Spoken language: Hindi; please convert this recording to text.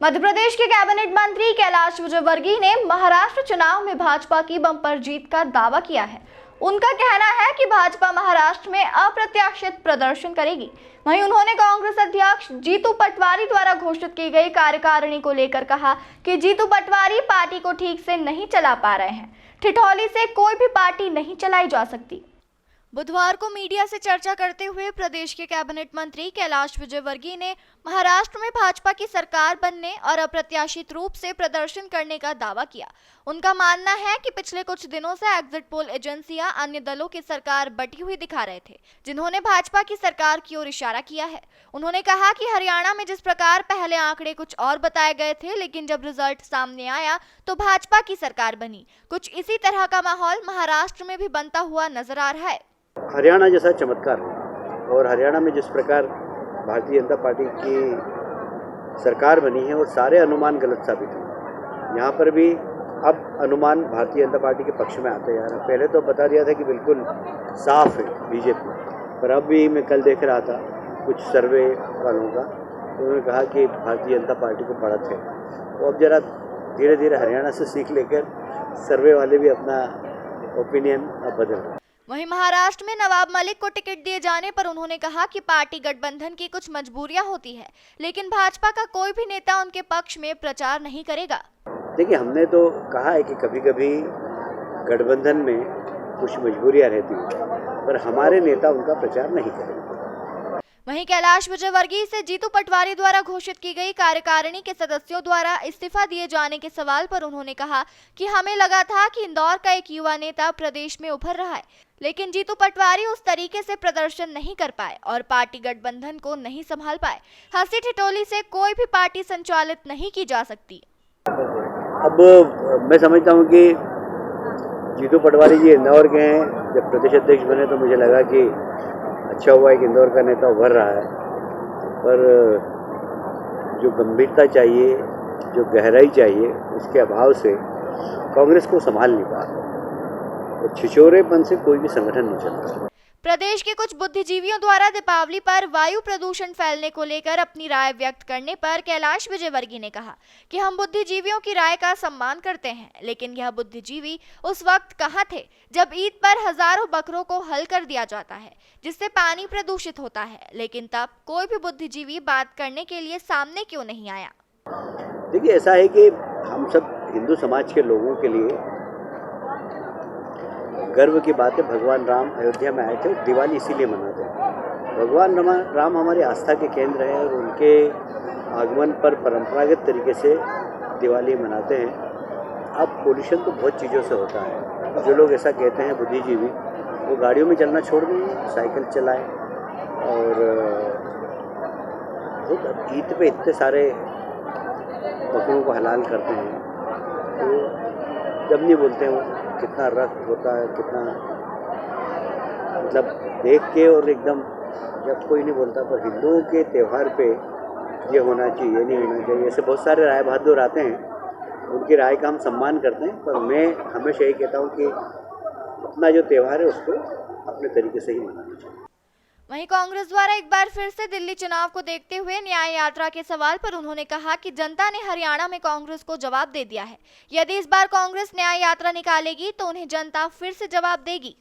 मध्य प्रदेश के कैबिनेट मंत्री कैलाश विजयवर्गीय ने महाराष्ट्र चुनाव में भाजपा की बम्पर जीत का दावा किया है। उनका कहना है कि भाजपा महाराष्ट्र में अप्रत्याशित प्रदर्शन करेगी। वहीं उन्होंने कांग्रेस अध्यक्ष जीतू पटवारी द्वारा घोषित की गई कार्यकारिणी को लेकर कहा कि जीतू पटवारी पार्टी को ठीक से नहीं चला पा रहे हैं। ठिठौली से कोई भी पार्टी नहीं चलाई जा सकती। बुधवार को मीडिया से चर्चा करते हुए प्रदेश के कैबिनेट मंत्री कैलाश विजयवर्गीय ने महाराष्ट्र में भाजपा की सरकार बनने और अप्रत्याशित रूप से प्रदर्शन करने का दावा किया। उनका मानना है कि पिछले कुछ दिनों से एग्जिट पोल एजेंसियां अन्य दलों की सरकार बटी हुई दिखा रहे थे, जिन्होंने भाजपा की सरकार की ओर इशारा किया है। उन्होंने कहा कि हरियाणा में जिस प्रकार पहले आंकड़े कुछ और बताए गए थे, लेकिन जब रिजल्ट सामने आया तो भाजपा की सरकार बनी। कुछ इसी तरह का माहौल महाराष्ट्र में भी बनता हुआ नजर आ रहा है। हरियाणा जैसा चमत्कार है और हरियाणा में जिस प्रकार भारतीय जनता पार्टी की सरकार बनी है और सारे अनुमान गलत साबित हुए। यहाँ पर भी अब अनुमान भारतीय जनता पार्टी के पक्ष में आते जा रहा है। पहले तो बता दिया था कि बिल्कुल साफ है बीजेपी, पर अब भी मैं कल देख रहा था कुछ सर्वे वालों का, तो उन्होंने कहा कि भारतीय जनता पार्टी को बढ़त है। तो अब जरा धीरे धीरे हरियाणा से सीख लेकर सर्वे वाले भी अपना ओपिनियन अब बदल रहे हैं। वहीं महाराष्ट्र में नवाब मलिक को टिकट दिए जाने पर उन्होंने कहा कि पार्टी गठबंधन की कुछ मजबूरियां होती है, लेकिन भाजपा का कोई भी नेता उनके पक्ष में प्रचार नहीं करेगा। देखिए, हमने तो कहा है कि कभी कभी गठबंधन में कुछ मजबूरियां रहती हैं, पर हमारे नेता उनका प्रचार नहीं करेंगे। वहीं कैलाश विजयवर्गीय से जीतू पटवारी द्वारा घोषित की गई कार्यकारिणी के सदस्यों द्वारा इस्तीफा दिए जाने के सवाल पर उन्होंने कहा कि हमें लगा था कि इंदौर का एक युवा नेता प्रदेश में उभर रहा है, लेकिन जीतू पटवारी उस तरीके से प्रदर्शन नहीं कर पाए और पार्टी गठबंधन को नहीं संभाल पाए। हंसी ठिठोली से कोई भी पार्टी संचालित नहीं की जा सकती। अब मैं समझता हूँ कि जीतू पटवारी जी इंदौर के हैं। जब प्रदेश अध्यक्ष बने तो मुझे लगा कि अच्छा हुआ है कि इंदौर का नेता उभर रहा है, पर जो गंभीरता चाहिए, जो गहराई चाहिए, उसके अभाव से कांग्रेस को संभाल नहीं पा रहा। तो छिछोरेपन से कोई भी संगठन नहीं चलता। प्रदेश के कुछ बुद्धिजीवियों द्वारा दीपावली पर वायु प्रदूषण फैलने को लेकर अपनी राय व्यक्त करने पर कैलाश विजयवर्गीय ने कहा कि हम बुद्धिजीवियों की राय का सम्मान करते हैं, लेकिन यह बुद्धिजीवी उस वक्त कहाँ थे जब ईद पर हजारों बकरों को हल कर दिया जाता है, जिससे पानी प्रदूषित होता है, लेकिन तब कोई भी बुद्धिजीवी बात करने के लिए सामने क्यों नहीं आया। देखिए, ऐसा है कि हम सब हिंदू समाज के लोगों के लिए गर्व की बात है। भगवान राम अयोध्या में आए थे, दिवाली इसीलिए मनाते हैं। भगवान राम हमारी आस्था के केंद्र है और उनके आगमन पर परंपरागत तरीके से दिवाली मनाते हैं। अब पोल्यूशन तो बहुत चीज़ों से होता है। जो लोग ऐसा कहते हैं बुद्धिजीवी, वो गाड़ियों में चलना छोड़ दें, साइकिल चलाएं। और ईद पे इतने सारे बकरों को हलाल करते हैं, तो जब नहीं बोलते हैं कितना रक्त होता है, कितना मतलब देख के और एकदम जब कोई नहीं बोलता। पर हिंदुओं के त्यौहार पे ये होना चाहिए, ये नहीं होना चाहिए, ऐसे बहुत सारे राय बहादुर आते हैं, उनकी राय का हम सम्मान करते हैं। पर मैं हमेशा यही कहता हूँ कि अपना जो त्यौहार है उसको अपने तरीके से ही मनाना चाहिए। वहीं कांग्रेस द्वारा एक बार फिर से दिल्ली चुनाव को देखते हुए न्याय यात्रा के सवाल पर उन्होंने कहा कि जनता ने हरियाणा में कांग्रेस को जवाब दे दिया है। यदि इस बार कांग्रेस न्याय यात्रा निकालेगी तो उन्हें जनता फिर से जवाब देगी।